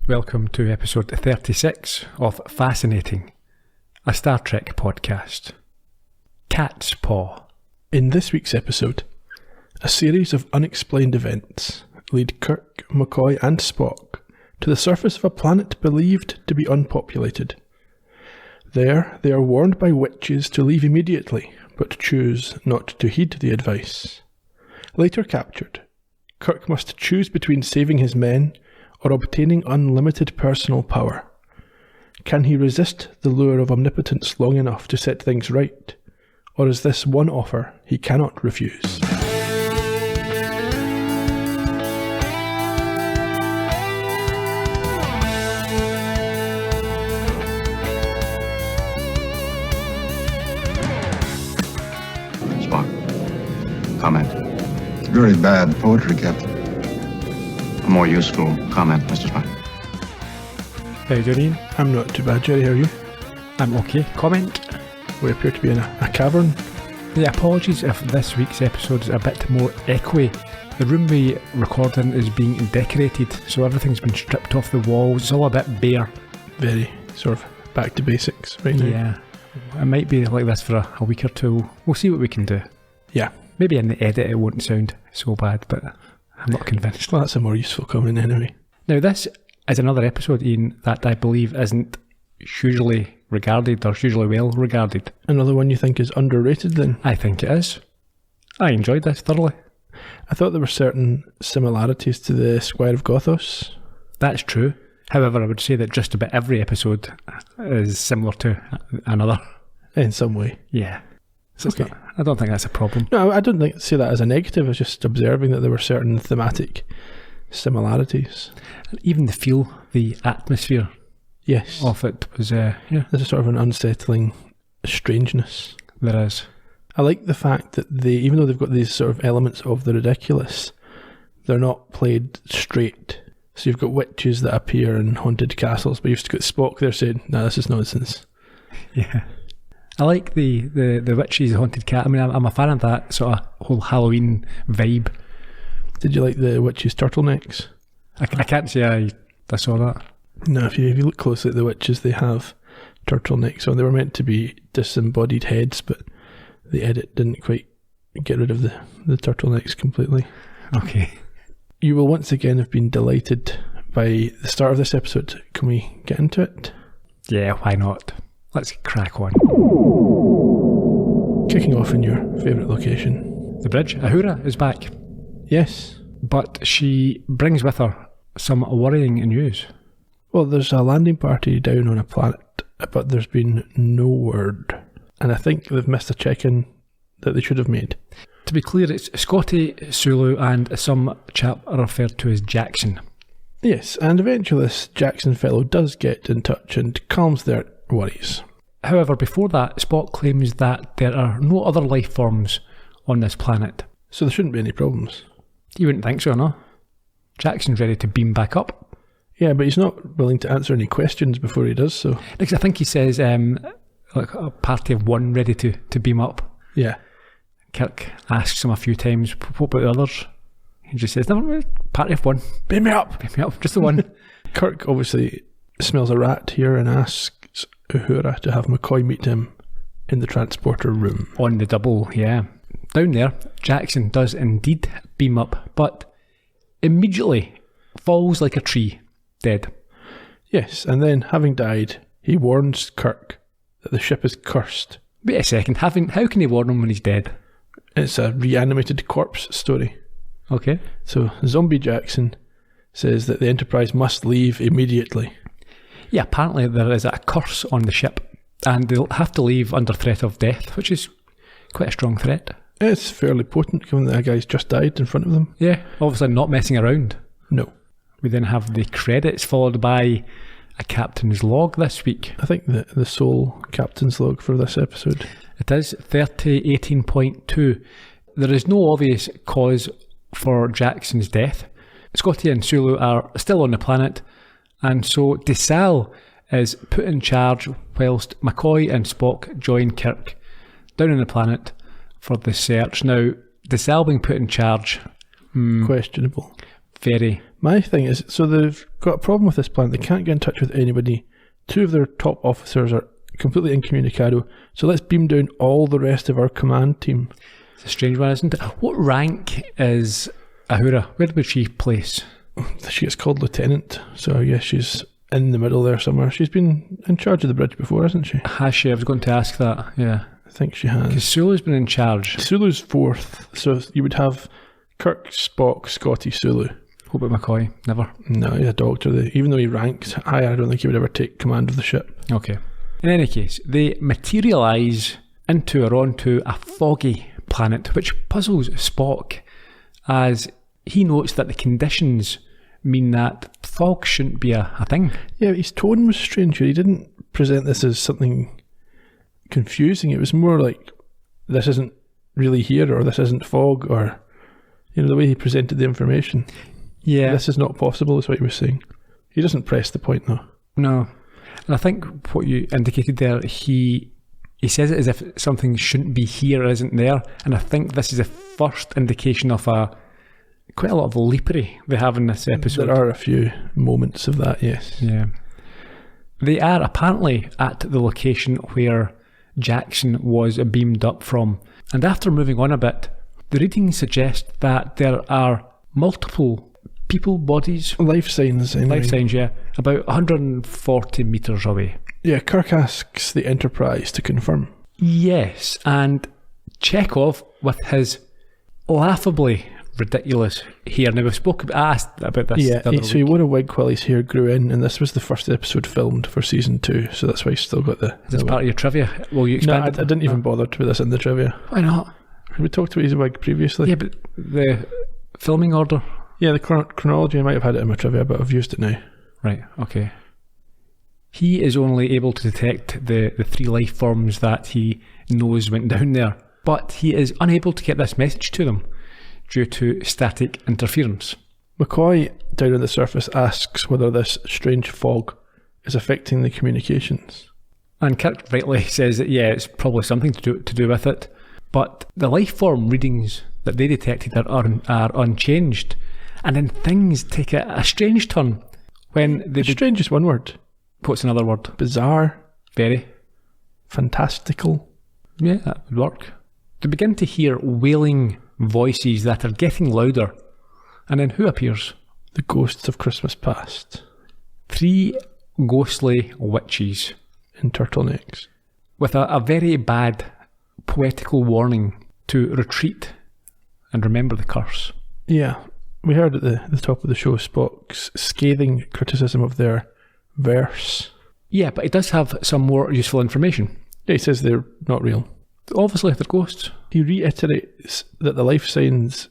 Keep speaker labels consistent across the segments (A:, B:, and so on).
A: Welcome to episode 36 of Fascinating, a Star Trek podcast. Catspaw.
B: In this week's episode, a series of unexplained events lead Kirk, McCoy and Spock to the surface of a planet believed to be unpopulated. There, they are warned by witches to leave immediately, but choose not to heed the advice. Later captured, Kirk must choose between saving his men or obtaining unlimited personal power. Can he resist the lure of omnipotence long enough to set things right, or is this one offer he cannot refuse?
C: Spock, comment.
D: It's very bad poetry, Captain.
C: A more useful comment, Mr. Spock.
A: Hey, Gerry.
B: I'm not too bad, Gerry, how are you?
A: I'm okay. Comment.
B: We appear to be in a cavern.
A: Yeah, apologies if this week's episode is a bit more echoey. The room we record in is being decorated, so everything's been stripped off the walls. It's all a bit bare.
B: Very sort of back to basics right now.
A: Yeah, it might be like this for a week or two. We'll see what we can do.
B: Yeah.
A: Maybe in the edit it won't sound so bad, but I'm not convinced.
B: Well, that's a more useful comment anyway.
A: Now, this is another episode, Ian, that I believe isn't hugely regarded or hugely well regarded.
B: Another one you think is underrated then?
A: I think it is. I enjoyed this thoroughly.
B: I thought there were certain similarities to the Squire of Gothos.
A: That's true. However, I would say that just about every episode is similar to another.
B: In some way.
A: Yeah. So
B: Okay.
A: I don't think that's a problem.
B: No, I don't see that as a negative. I was just observing that there were certain thematic similarities.
A: Even the feel, the atmosphere
B: Yes.
A: of it was, yeah,
B: There's a sort of an unsettling strangeness.
A: there is.
B: I like the fact that even though they've got these sort of elements of the ridiculous, they're not played straight. So you've got witches that appear in haunted castles, but you've got Spock there saying, "No, this is nonsense."
A: Yeah. I like the witches, haunted cat. I mean, I'm a fan of that sort of whole Halloween vibe.
B: Did you like the witches' turtlenecks?
A: I can't say I saw that.
B: No, if you look closely at the witches, they have turtlenecks on. They were meant to be disembodied heads, but the edit didn't quite get rid of the turtlenecks completely.
A: Okay.
B: You will once again have been delighted by the start of this episode. Can we get into it?
A: Yeah, why not? Let's crack on.
B: Kicking off in your favourite location.
A: The bridge, Uhura, is back.
B: Yes.
A: But she brings with her some worrying news.
B: Well, there's a landing party down on a planet, but there's been no word. And I think they've missed a check-in that they should have made.
A: To be clear, it's Scotty, Sulu, and some chap referred to as Jackson.
B: Yes, and eventually this Jackson fellow does get in touch and calms their worries.
A: However, before that, Spock claims that there are no other life forms on this planet.
B: So there shouldn't be any problems.
A: You wouldn't think so, no? Jackson's ready to beam back up.
B: Yeah, but he's not willing to answer any questions before he does so.
A: Because I think he says, like a party of one ready to beam up.
B: Yeah.
A: Kirk asks him a few times, what about the others? He just says, no, party of one.
B: Beam me up!
A: Beam me up, just the one.
B: Kirk obviously smells a rat here and asks Uhura to have McCoy meet him in the transporter room.
A: On the double, yeah. Down there, Jackson does indeed beam up, but immediately falls like a tree, dead.
B: Yes, and then, having died, he warns Kirk that the ship is cursed.
A: Wait a second, how can he warn him when he's dead?
B: It's a reanimated corpse story.
A: Okay.
B: So, Zombie Jackson says that the Enterprise must leave immediately.
A: Yeah, apparently there is a curse on the ship, and they'll have to leave under threat of death, which is quite a strong threat.
B: It's fairly potent, given that a guy's just died in front of them.
A: Yeah, obviously not messing around.
B: No.
A: We then have the credits, followed by a captain's log this week.
B: I think the sole captain's log for this episode.
A: It is 3018.2. There is no obvious cause for Jackson's death. Scotty and Sulu are still on the planet, and so DeSalle is put in charge whilst McCoy and Spock join Kirk down on the planet for the search. Now, DeSalle being put in charge...
B: questionable.
A: Very.
B: My thing is, so they've got a problem with this planet. They can't get in touch with anybody. 2 of their top officers are completely incommunicado. So let's beam down all the rest of our command team.
A: It's a strange one, isn't it? What rank is Ahura? Where would she place?
B: She gets called lieutenant, so I guess she's in the middle there somewhere. She's been in charge of the bridge before, hasn't she?
A: Has she? I was going to ask that, yeah.
B: I think she has.
A: Because Sulu's been in charge.
B: Sulu's 4th, so you would have Kirk, Spock, Scotty, Sulu.
A: What about McCoy? Never.
B: No, he's a doctor. Even though he ranked higher, I don't think he would ever take command of the ship.
A: Okay. In any case, they materialise into or onto a foggy planet, which puzzles Spock as he notes that the conditions mean that fog shouldn't be a thing.
B: Yeah, his tone was strange. He didn't present this as something confusing. It was more like, this isn't really here, or this isn't fog, or, you know, the way he presented the information.
A: Yeah.
B: This is not possible, is what he was saying. He doesn't press the point, though.
A: No. And I think what you indicated there, he says it as if something shouldn't be here or isn't there. And I think this is the first indication of quite a lot of leapery they have in this episode.
B: There are a few moments of that, yes.
A: Yeah. They are apparently at the location where Jackson was beamed up from. And after moving on a bit, the readings suggest that there are multiple people bodies.
B: Life signs, anyway.
A: Life signs, yeah. About 140 metres away.
B: Yeah, Kirk asks the Enterprise to confirm.
A: Yes, and Chekhov, with his laughably ridiculous hair. Now, we've asked about this.
B: Yeah, so he wore a wig while his hair grew in, and this was the first episode filmed for season 2, so that's why he's still got the...
A: Is this part of your trivia? Will you expand
B: No, I didn't even bother to put this in the trivia.
A: Why not?
B: We talked about his wig previously.
A: Yeah, but the filming order...
B: Yeah, the chronology, I might have had it in my trivia, but I've used it now.
A: Right, okay. He is only able to detect the 3 life forms that he knows went down there, but he is unable to get this message to them due to static interference.
B: McCoy, down on the surface, asks whether this strange fog is affecting the communications.
A: And Kirk rightly says that, yeah, it's probably something to do with it, but the life form readings that they detected are unchanged. And then things take a strange turn when they...
B: Strange is one word.
A: What's another word?
B: Bizarre.
A: Very.
B: Fantastical.
A: Yeah, that would work. They begin to hear wailing voices that are getting louder. And then who appears?
B: The ghosts of Christmas past.
A: 3 ghostly witches.
B: In turtlenecks.
A: With a very bad poetical warning to retreat and remember the curse.
B: Yeah. We heard at the top of the show Spock's scathing criticism of their verse.
A: Yeah, but it does have some more useful information.
B: Yeah, he says they're not real.
A: Obviously, they're ghosts.
B: He reiterates that the life signs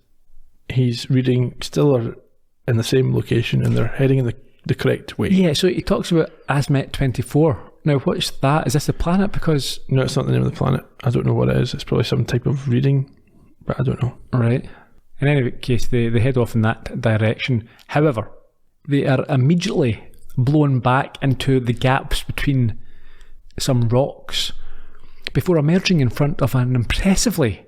B: he's reading still are in the same location and they're heading in the correct way.
A: Yeah, so he talks about Azimuth 24. Now, what's that? Is this the planet? Because...
B: No, it's not the name of the planet. I don't know what it is. It's probably some type of reading, but I don't know.
A: Right. In any case, they head off in that direction. However, they are immediately blown back into the gaps between some rocks before emerging in front of an impressively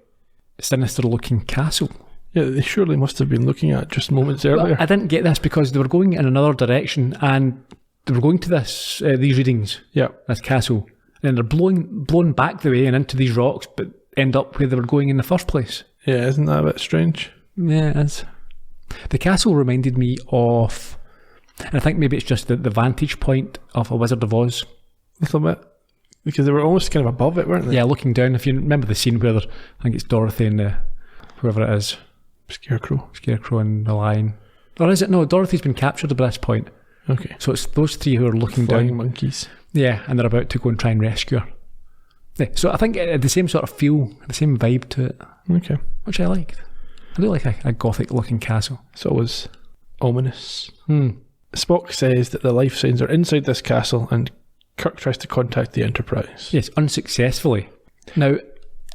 A: sinister-looking castle.
B: Yeah, they surely must have been looking at just moments earlier.
A: I didn't get this because they were going in another direction and they were going to these readings, this castle, and they're blown back the way and into these rocks, but end up where they were going in the first place.
B: Yeah, isn't that a bit strange?
A: Yeah, it is. The castle reminded me of, and I think maybe it's just the vantage point of A Wizard of Oz.
B: A little bit. Because they were almost kind of above it, weren't they?
A: Yeah, looking down. If you remember the scene where I think it's Dorothy and whoever it is.
B: Scarecrow
A: and the lion. Or is it? No, Dorothy's been captured by this point.
B: Okay.
A: So it's those 3 who are looking
B: Flying
A: down.
B: monkeys.
A: Yeah, and they're about to go and try and rescue her. Yeah, so I think it had the same sort of feel, the same vibe to it.
B: Okay.
A: Which I liked. I do like a gothic looking castle.
B: It's always ominous. Spock says that the life signs are inside this castle and Kirk tries to contact the Enterprise.
A: Yes, unsuccessfully. Now,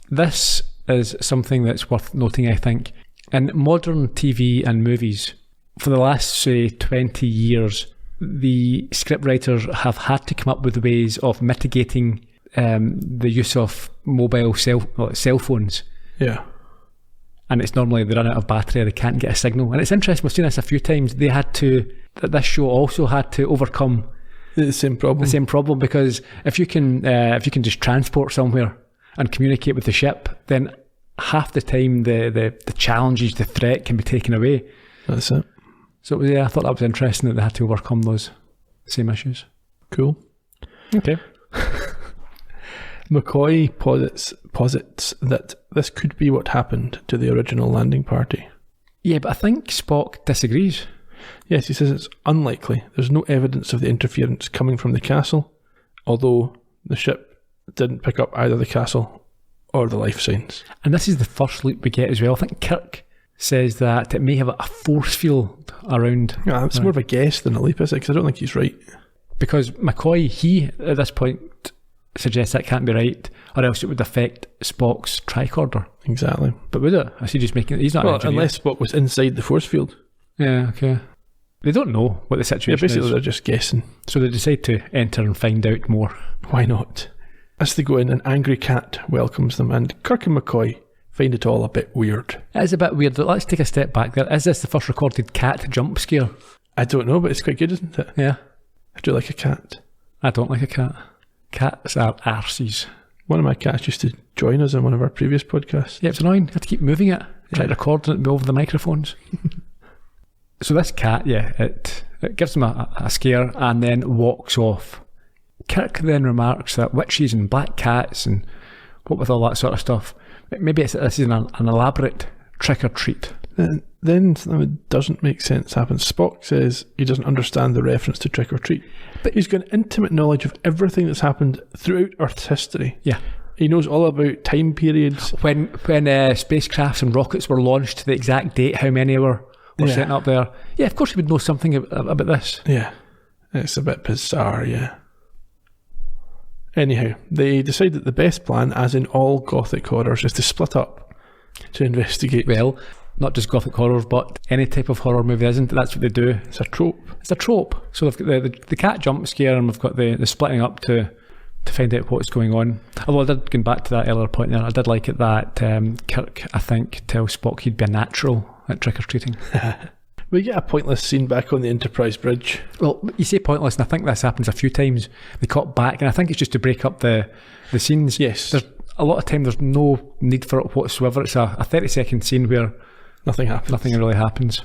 A: this is something that's worth noting, I think. In modern TV and movies, for the last, say, 20 years, the scriptwriters have had to come up with ways of mitigating the use of mobile cell phones.
B: Yeah.
A: and it's normally they run out of battery or they can't get a signal. And it's interesting, we've seen this a few times, this show also had to overcome
B: The same problem.
A: because if you can just transport somewhere and communicate with the ship, then half the time the challenges, the threat can be taken away.
B: That's it.
A: So I thought that was interesting that they had to overcome those same issues.
B: Cool.
A: Okay.
B: McCoy posits that this could be what happened to the original landing party.
A: Yeah, but I think Spock disagrees.
B: Yes, he says it's unlikely. There's no evidence of the interference coming from the castle, although the ship didn't pick up either the castle or the life signs.
A: And this is the first loop we get as well. I think Kirk says that it may have a force field around.
B: Yeah, it's more of a guess than a leap, is it? Because I don't think he's right.
A: Because McCoy, he, at this point, suggests that can't be right, or else it would affect Spock's tricorder.
B: Exactly.
A: But would it? Is he just making it? He's not an engineer.
B: Unless Spock was inside the force field.
A: Yeah, okay. They don't know what the situation
B: basically
A: is.
B: They're just guessing.
A: So they decide to enter and find out more.
B: Why not? As they go in, an angry cat welcomes them, and Kirk and McCoy find it all a bit weird.
A: It is a bit weird. Let's take a step back there. Is this the first recorded cat jump scare?
B: I don't know, but it's quite good, isn't it?
A: Yeah.
B: I do like a cat.
A: I don't like a cat. Cats are arses.
B: One of my cats used to join us in one of our previous podcasts.
A: Yeah, it's annoying. You have to keep moving it. Try to record it over the microphones. So this cat, it gives him a scare and then walks off. Kirk then remarks that witches and black cats and what with all that sort of stuff, maybe this is an elaborate trick or treat.
B: Then something that doesn't make sense happens. Spock says he doesn't understand the reference to trick or treat, but he's got intimate knowledge of everything that's happened throughout Earth's history. Yeah. He knows all about time periods.
A: When spacecrafts and rockets were launched, to the exact date, how many were sent up there. Yeah, of course he would know something about this.
B: Yeah. It's a bit bizarre, yeah. Anyhow, they decide that the best plan, as in all Gothic horrors, is to split up to investigate.
A: Well, not just Gothic horrors, but any type of horror movie, isn't it? That's what they do.
B: It's a trope.
A: It's a trope. So they've got the cat jump scare, and we've got the splitting up to find out what's going on. Although I did, going back to that earlier point there, I did like it that Kirk, I think, tells Spock he'd be a natural at trick-or-treating.
B: We get a pointless scene back on the Enterprise bridge.
A: Well, you say pointless, and I think this happens a few times. They cut back, and I think it's just to break up the scenes.
B: Yes.
A: There's a lot of time there's no need for it whatsoever. It's a 30-second scene where
B: nothing happens. Nothing
A: really happens.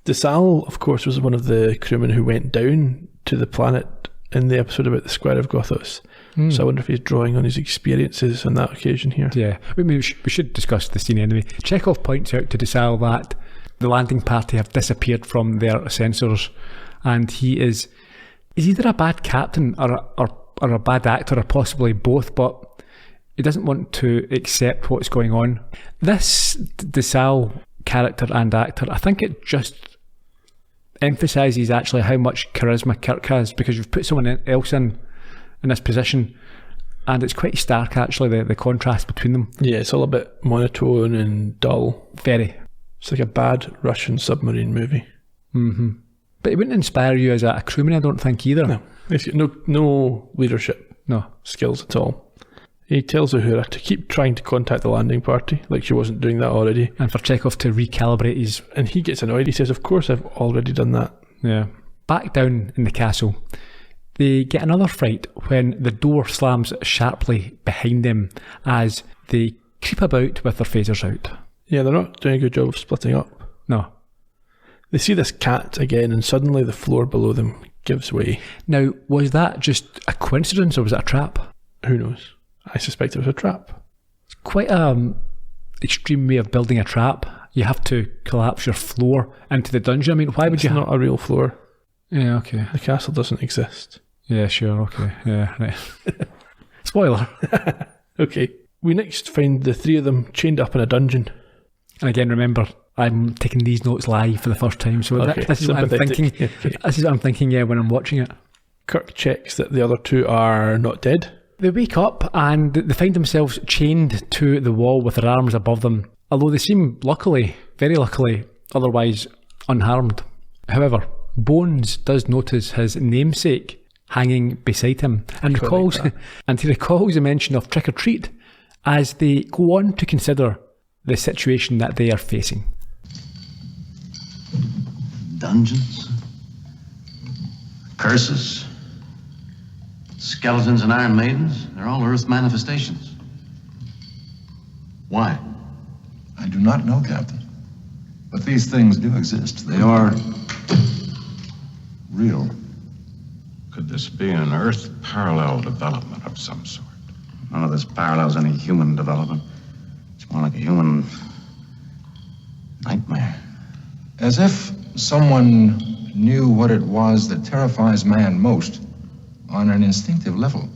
B: DeSalle, of course, was one of the crewmen who went down to the planet in the episode about the Square of Gothos. So I wonder if he's drawing on his experiences on that occasion here.
A: Yeah, we should discuss the scene anyway. Chekhov points out to DeSalle that the landing party have disappeared from their sensors, and he is either a bad captain or a bad actor, or possibly both, but he doesn't want to accept what's going on. This DeSalle character and actor, I think it just emphasises actually how much charisma Kirk has, because you've put someone else in this position, and it's quite stark actually, the contrast between them.
B: Yeah, it's all a bit monotone and dull.
A: Very.
B: It's like a bad Russian submarine movie.
A: Mm-hmm. But it wouldn't inspire you as a crewman, I don't think, either.
B: No. He's got no leadership skills at all. He tells Uhura to keep trying to contact the landing party, like she wasn't doing that already.
A: And for Chekhov to recalibrate his...
B: And he gets annoyed. He says, of course I've already done that.
A: Yeah. Back down in the castle, they get another fright when the door slams sharply behind them as they creep about with their phasers out.
B: Yeah, they're not doing a good job of splitting up.
A: No.
B: They see this cat again, and suddenly the floor below them gives way.
A: Now, was that just a coincidence, or was it a trap?
B: Who knows? I suspect it was a trap.
A: It's quite an extreme way of building a trap. You have to collapse your floor into the dungeon. I mean, why would you...
B: It's not a real floor.
A: Yeah, okay.
B: The castle doesn't exist.
A: Yeah, sure, okay. Yeah, right. Spoiler.
B: Okay. We next find the three of them chained up in a dungeon.
A: And again, remember, I'm taking these notes live for the first time, so this is what I'm thinking. Okay. This is what I'm thinking, when I'm watching it.
B: Kirk checks that the other two are not dead.
A: They wake up and they find themselves chained to the wall with their arms above them, although they seem luckily, very luckily, otherwise unharmed. However, Bones does notice his namesake hanging beside him, and he recalls a mention of trick or treat as they go on to consider the situation that they are facing.
C: Dungeons, curses, skeletons and Iron Maidens, they're all Earth manifestations. Why?
D: I do not know, Captain. But these things do exist. They are real.
E: Could this be an Earth parallel development of some sort?
C: None of this parallels any human development. It's more like a human nightmare.
D: As if someone knew what it was that terrifies man most on an instinctive level.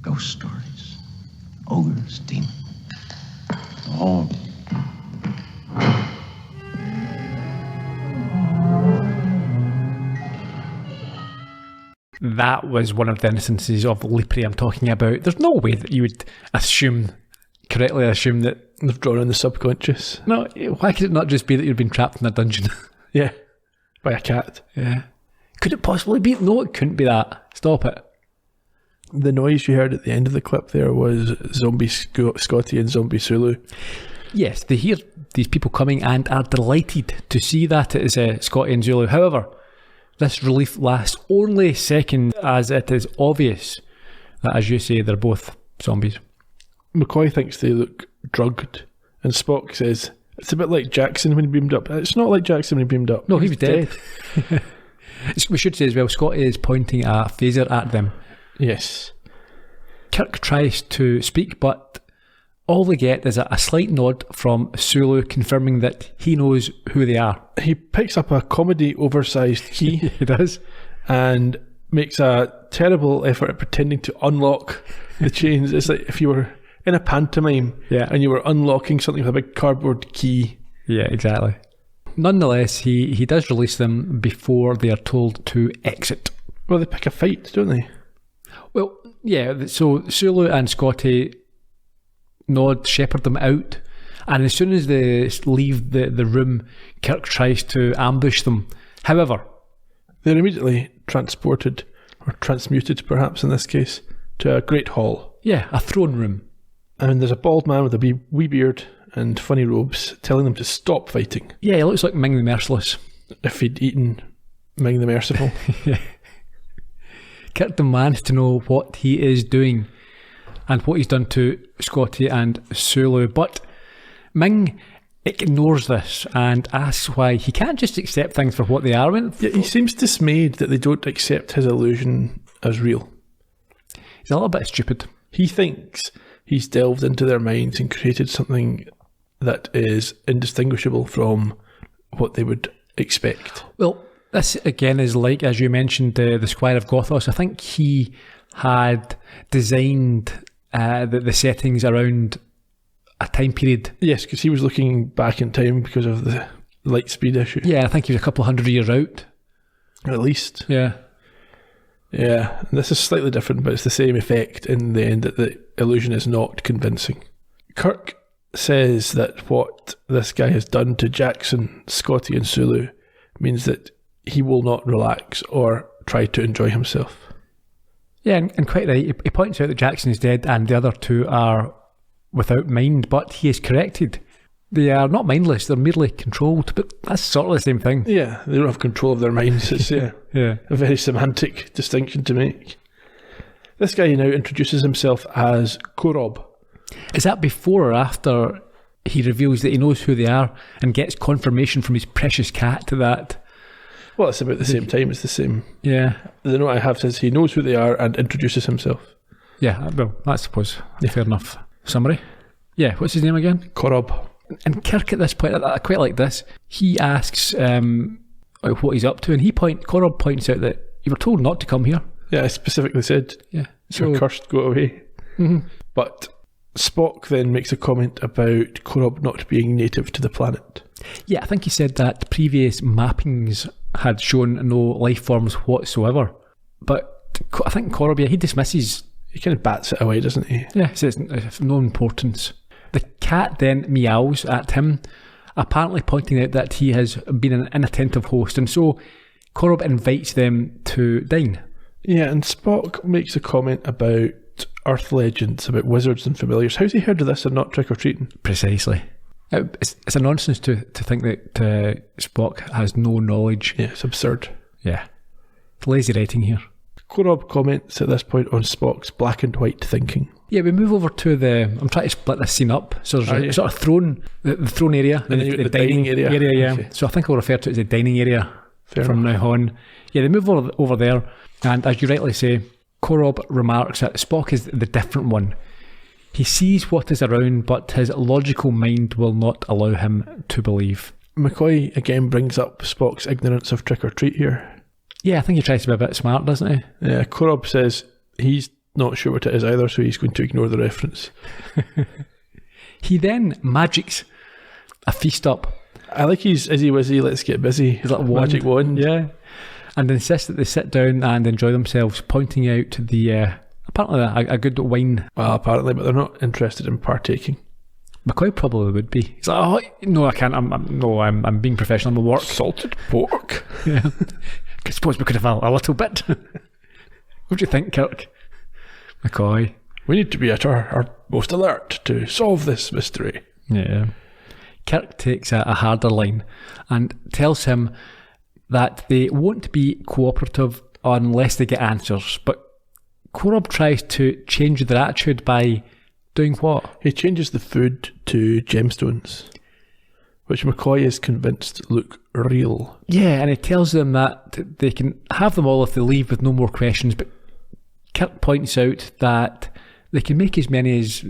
C: Ghost stories, ogres, demons. All.
A: That was one of the instances of leapery I'm talking about. There's no way that you would correctly assume that...
B: They've drawn in the subconscious.
A: No, why could it not just be that you've been trapped in a dungeon?
B: Yeah, by a cat.
A: Yeah. Could it possibly be? No, it couldn't be that. Stop it.
B: The noise you heard at the end of the clip there was Zombie Scotty and Zombie Sulu.
A: Yes, they hear these people coming and are delighted to see that it is Scotty and Zulu. However, this relief lasts only seconds, as it is obvious that, as you say, they're both zombies.
B: McCoy thinks they look drugged, and Spock says, it's a bit like Jackson when he beamed up. It's not like Jackson when he beamed up.
A: No, he was dead. We should say as well, Scotty is pointing a phaser at them.
B: Yes.
A: Kirk tries to speak, but all they get is a slight nod from Sulu confirming that he knows who they are.
B: He picks up a comedy oversized key.
A: He does.
B: And makes a terrible effort at pretending to unlock the chains. It's like if you were in a pantomime and you were unlocking something with a big cardboard key.
A: Yeah, exactly. Nonetheless, he does release them before they are told to exit.
B: Well, they pick a fight, don't they?
A: Well, yeah, so Sulu and Scotty shepherd them out, and as soon as they leave the room, Kirk tries to ambush them. However,
B: they're immediately transported, or transmuted perhaps in this case, to a great hall.
A: Yeah, a throne room.
B: And there's a bald man with a wee beard and funny robes telling them to stop fighting.
A: Yeah, he looks like Ming the Merciless.
B: If he'd eaten Ming the Merciful.
A: Yeah. Kirk demands to know what he is doing and what he's done to Scotty and Sulu, but Ming ignores this and asks why he can't just accept things for what they are.
B: Yeah, he seems dismayed that they don't accept his illusion as real.
A: He's a little bit stupid.
B: He thinks he's delved into their minds and created something that is indistinguishable from what they would expect.
A: Well, this again is like, as you mentioned, the Squire of Gothos. I think he had designed the settings around a time period.
B: Yes, because he was looking back in time because of the light speed issue.
A: Yeah, I think he was a couple of 100 years out.
B: At least.
A: Yeah.
B: Yeah, and this is slightly different, but it's the same effect in the end, that the illusion is not convincing. Kirk says that what this guy has done to Jackson, Scotty and Sulu means that he will not relax or try to enjoy himself.
A: Yeah, and quite right. He points out that Jackson is dead and the other two are without mind, but he is corrected. They are not mindless, they're merely controlled, but that's sort of the same thing.
B: Yeah, they don't have control of their minds. It's
A: yeah.
B: A very semantic distinction to make. This guy now introduces himself as Korob.
A: Is that before or after he reveals that he knows who they are and gets confirmation from his precious cat that...
B: Well, it's about the same time, it's the same.
A: Yeah.
B: The note I have says he knows who they are and introduces himself.
A: Yeah, well, I suppose. Fair enough. Summary? Yeah, what's his name again?
B: Korob.
A: And Kirk at this point, I quite like this, he asks what he's up to, and Korob points out that you were told not to come here.
B: Yeah, I specifically said, you're cursed, go away.
A: Mm-hmm.
B: But Spock then makes a comment about Korob not being native to the planet.
A: Yeah, I think he said that previous mappings had shown no life forms whatsoever. But I think Korob, he dismisses...
B: He kind of bats it away, doesn't he?
A: Yeah, he says of no importance. The cat then meows at him, apparently pointing out that he has been an inattentive host, and so Korob invites them to dine.
B: Yeah, and Spock makes a comment about Earth legends about wizards and familiars. How's he heard of this and not trick-or-treating?
A: Precisely. It's a nonsense to think that Spock has no knowledge.
B: Yeah, it's absurd.
A: Yeah. It's lazy writing here.
B: Korob comments at this point on Spock's black and white thinking.
A: Yeah, we move over to I'm trying to split this scene up. So there's a sort of throne, the throne area,
B: And then the dining area.
A: yeah.
B: Okay.
A: So I think I'll refer to it as the dining area from now on. Yeah, they move over there, and as you rightly say, Korob remarks that Spock is the different one. He sees what is around, but his logical mind will not allow him to believe.
B: McCoy again brings up Spock's ignorance of trick-or-treat here.
A: Yeah, I think he tries to be a bit smart, doesn't he?
B: Yeah, Korob says he's not sure what it is either, so he's going to ignore the reference.
A: He then magics a feast up.
B: I like his Izzy Wizzy, let's get busy.
A: His little wand.
B: Magic wand.
A: Yeah. And insists that they sit down and enjoy themselves, pointing out the apparently a good wine.
B: Well, apparently, but they're not interested in partaking.
A: McCoy probably would be. He's like, oh no, I can't. I'm being professional. I'm at work.
B: Salted pork.
A: Yeah. I suppose we could have a little bit. What do you think, Kirk? McCoy.
B: We need to be at our most alert to solve this mystery.
A: Yeah. Kirk takes a harder line and tells him that they won't be cooperative unless they get answers. But Korob tries to change their attitude by doing what?
B: He changes the food to gemstones, which McCoy is convinced look real.
A: Yeah, and he tells them that they can have them all if they leave with no more questions. But Kirk points out that they can make as many as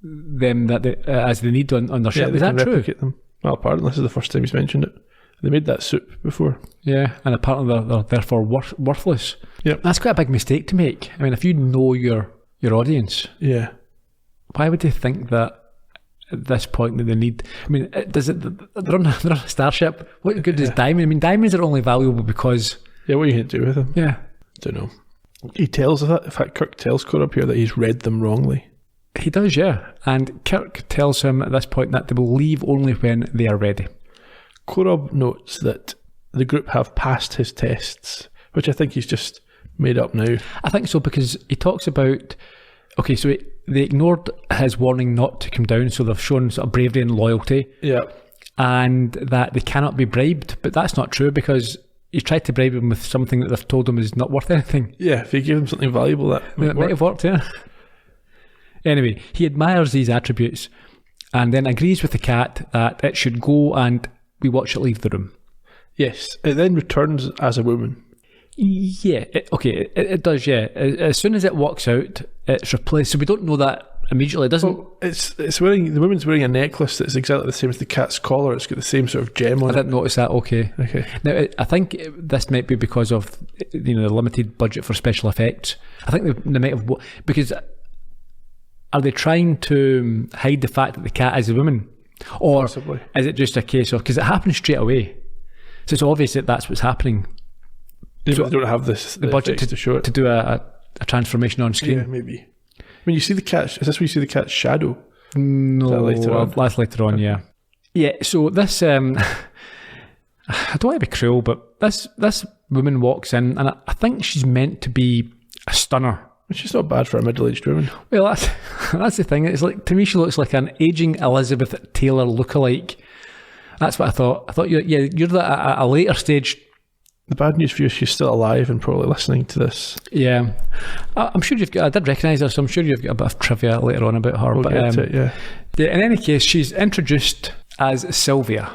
A: them as they need on their ship.
B: They
A: Is
B: can
A: that true?
B: replicate them. Well, apparently this is the first time he's mentioned it. They made that soup before.
A: Yeah, and apparently they're therefore worthless.
B: Yep.
A: That's quite a big mistake to make. I mean, if you know your audience,
B: Yeah.
A: why would they think that at this point that they need? I mean, they're on a starship. What good is diamond? I mean, diamonds are only valuable because.
B: Yeah, what are you going to do with them?
A: Yeah.
B: Don't know. He tells that. In fact, Kirk tells Korob here that he's read them wrongly.
A: He does, yeah. And Kirk tells him at this point that they will leave only when they are ready.
B: Korob notes that the group have passed his tests, which I think he's just made up now.
A: I think so, because he talks about. Okay, so they ignored his warning not to come down, so they've shown sort of bravery and loyalty.
B: Yeah.
A: And that they cannot be bribed, but that's not true because he's tried to bribe him with something that they've told him is not worth anything.
B: Yeah, if you give him something valuable, that
A: might have worked, yeah. Anyway, he admires these attributes and then agrees with the cat that it should go, and we watch it leave the room.
B: Yes, it then returns as a woman.
A: Yeah, it does, yeah. As soon as it walks out, it's replaced. So we don't know that immediately, doesn't
B: Well, it's wearing, the woman's wearing a necklace that's exactly the same as the cat's collar. It's got the same sort of gem on
A: I
B: it.
A: didn't notice that, okay. Now, I think this might be because of the limited budget for special effects. I think they might have... Because are they trying to hide the fact that the cat is a woman? Or
B: Possibly.
A: Is it just a case of... Because it happens straight away. So it's obvious that that's what's happening.
B: Yeah,
A: So
B: but they don't have the
A: budget
B: effects to show it.
A: To do a transformation on screen.
B: Yeah, maybe. When you see the cat, is this where you see the cat's shadow?
A: No,
B: later on?
A: that's later on, yeah. Yeah, so this... I don't want to be cruel, but this woman walks in, and I think she's meant to be a stunner.
B: Which is not bad for a middle-aged woman.
A: Well, that's the thing. It's like, to me, she looks like an aging Elizabeth Taylor lookalike. That's what I thought. I thought you're at a later stage.
B: The bad news for you is she's still alive and probably listening to this.
A: Yeah, I'm sure you've got. I did recognise her, so I'm sure you've got a bit of trivia later on about her.
B: We'll get to it, yeah.
A: In any case, she's introduced as Sylvia.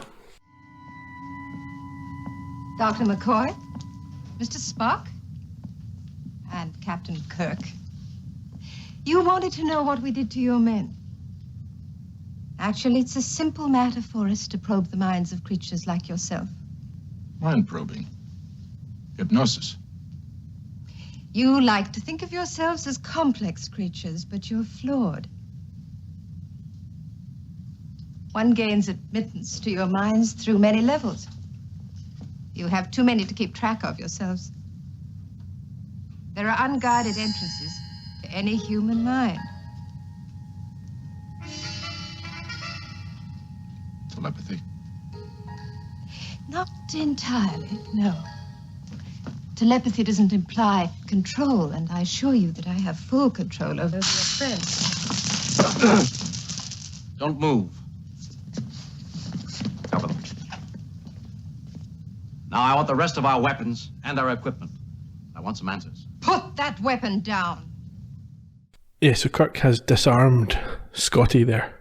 F: Dr. McCoy, Mr. Spock, and Captain Kirk. You wanted to know what we did to your men. Actually, it's a simple matter for us to probe the minds of creatures like yourself.
D: Mind probing. Hypnosis.
F: You like to think of yourselves as complex creatures, but you're flawed. One gains admittance to your minds through many levels. You have too many to keep track of yourselves. There are unguarded entrances to any human mind.
D: Telepathy.
F: Not entirely, no. Telepathy doesn't imply control, and I assure you that I have full control over your friends.
C: Don't move. Cover them. Now I want the rest of our weapons and our equipment. I want some answers.
F: Put that weapon down.
B: Yeah, so Kirk has disarmed Scotty there.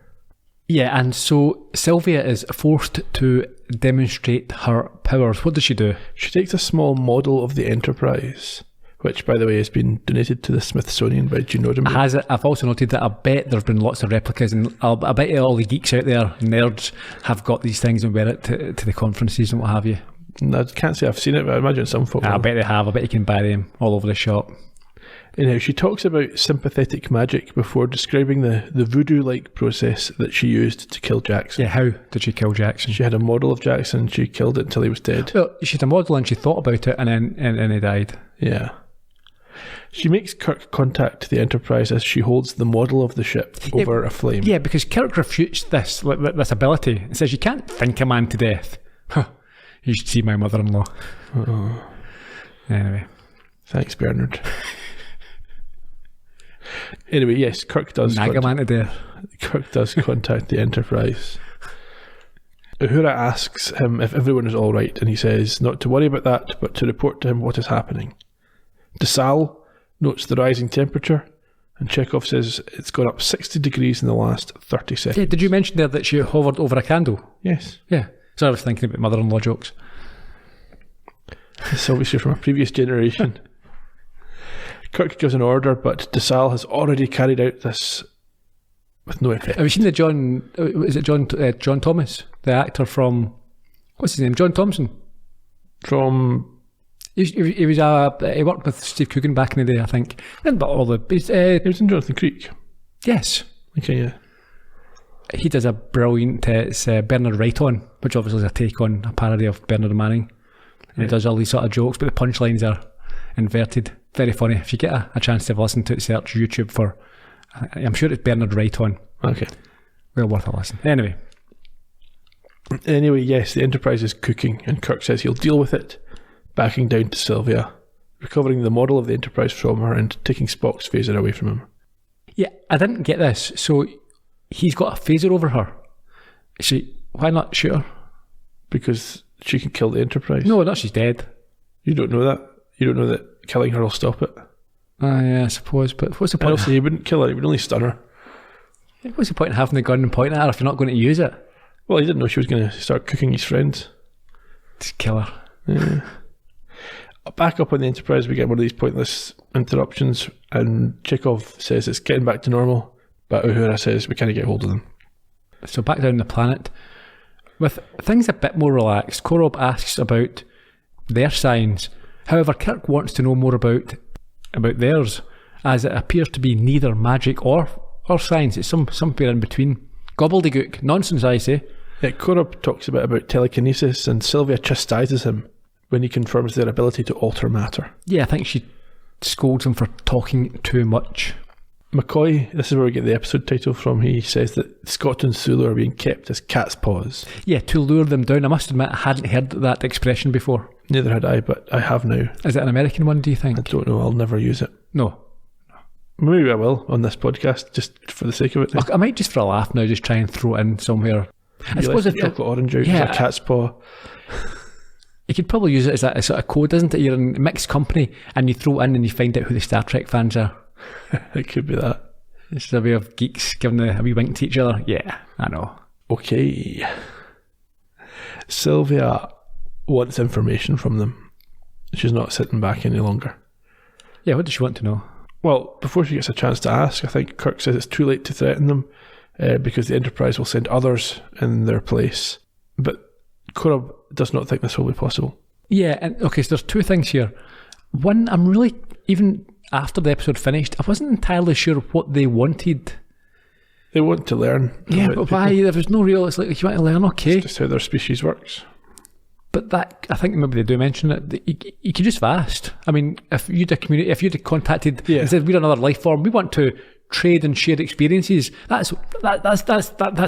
A: Yeah, and so Sylvia is forced to demonstrate her powers. What does she do?
B: She takes a small model of the Enterprise, which, by the way, has been donated to the Smithsonian by Gene Roddenberry.
A: Has it? I've also noted that I bet there have been lots of replicas, and I bet all the geeks out there, nerds, have got these things and wear it to the conferences and what have you.
B: I can't say I've seen it, but I imagine some folk
A: I
B: will.
A: bet they have. I bet you can buy them all over the shop.
B: Anyhow, she talks about sympathetic magic before describing the voodoo-like process that she used to kill Jackson.
A: Yeah, how did she kill Jackson?
B: She had a model of Jackson, she killed it until he was dead.
A: Well, she had a model and she thought about it and then he died.
B: Yeah. She makes Kirk contact the Enterprise as she holds the model of the ship over a flame.
A: Yeah, because Kirk refutes this ability and says, you can't think a man to death. Huh. You should see my mother-in-law.
B: Oh.
A: Anyway.
B: Thanks, Bernard. Anyway, yes, Kirk does
A: to death.
B: Kirk does contact the Enterprise. Uhura asks him if everyone is all right, and he says not to worry about that, but to report to him what is happening. Desal notes the rising temperature, and Chekhov says it's gone up 60 degrees in the last 30 seconds.
A: Yeah, did you mention there that she hovered over a candle?
B: Yes.
A: Yeah. So I was thinking about mother-in-law jokes.
B: It's obviously from a previous generation. Kirk gives an order, but Desal has already carried out this with no effect.
A: Have you seen the John Thomas, the actor from, what's his name, John Thompson?
B: From...
A: He worked with Steve Coogan back in the day, I think. And but all the...
B: he was in Jonathan Creek.
A: Yes.
B: Okay, yeah.
A: He does a brilliant, it's Bernard Wright-on, which obviously is a take on a parody of Bernard Manning. And he does all these sort of jokes, but the punchlines are inverted. Very funny. If you get a chance to have listened to it, search YouTube for, I'm sure it's Bernard Wright-on.
B: Okay.
A: Well worth a listen.
B: Anyway, yes, the Enterprise is cooking, and Kirk says he'll deal with it, backing down to Sylvia, recovering the model of the Enterprise from her and taking Spock's phaser away from him.
A: Yeah, I didn't get this. So he's got a phaser over her. Why not shoot her?
B: Because she can kill the Enterprise.
A: No, not she's dead.
B: You don't know that. You don't know that killing her will stop it.
A: Yeah, I suppose. But what's the point?
B: And also, he wouldn't kill her. He would only stun her.
A: What's the point in having the gun and pointing at her if you're not going to use it?
B: Well, he didn't know she was going to start cooking his friends.
A: Just kill her.
B: Yeah. Back up on the Enterprise, we get one of these pointless interruptions, and Chekhov says it's getting back to normal, but Uhura says we can't get hold of them.
A: So back down the planet, with things a bit more relaxed, Korob asks about their signs. However, Kirk wants to know more about theirs, as it appears to be neither magic or science. It's somewhere in between. Gobbledygook. Nonsense, I say.
B: Yeah, Korob talks about telekinesis, and Sylvia chastises him when he confirms their ability to alter matter.
A: Yeah, I think she scolds him for talking too much.
B: McCoy, this is where we get the episode title from, he says that Scott and Sulu are being kept as cat's paws.
A: Yeah, to lure them down. I must admit, I hadn't heard that expression before.
B: Neither had I, but I have now.
A: Is it an American one, do you think?
B: I don't know, I'll never use it.
A: No.
B: Maybe I will on this podcast, just for the sake of it.
A: Look, I might just for a laugh now, just try and throw it in somewhere. I suppose
B: if chocolate orange out,
A: yeah,
B: a cat's paw.
A: You could probably use it as a sort of code, isn't it? You're in mixed company and you throw it in and you find out who the Star Trek fans are.
B: It could be that.
A: It's a way of geeks giving a wee wink to each other. Yeah, I know.
B: Okay. Sylvia wants information from them. She's not sitting back any longer.
A: Yeah, what does she want to know?
B: Well, before she gets a chance to ask, I think Kirk says it's too late to threaten them because the Enterprise will send others in their place. But Korob does not think this will be possible.
A: Yeah, and okay, so there's two things here. One, I'm really, even after the episode finished, I wasn't entirely sure what they wanted.
B: They want to learn.
A: Yeah, but why? There was no real, it's like, you want to learn, okay.
B: It's just how their species works.
A: But that, I think maybe they do mention it. You could just have asked. I mean, if you'd have contacted and said, we're another life form, we want to trade and share experiences, that's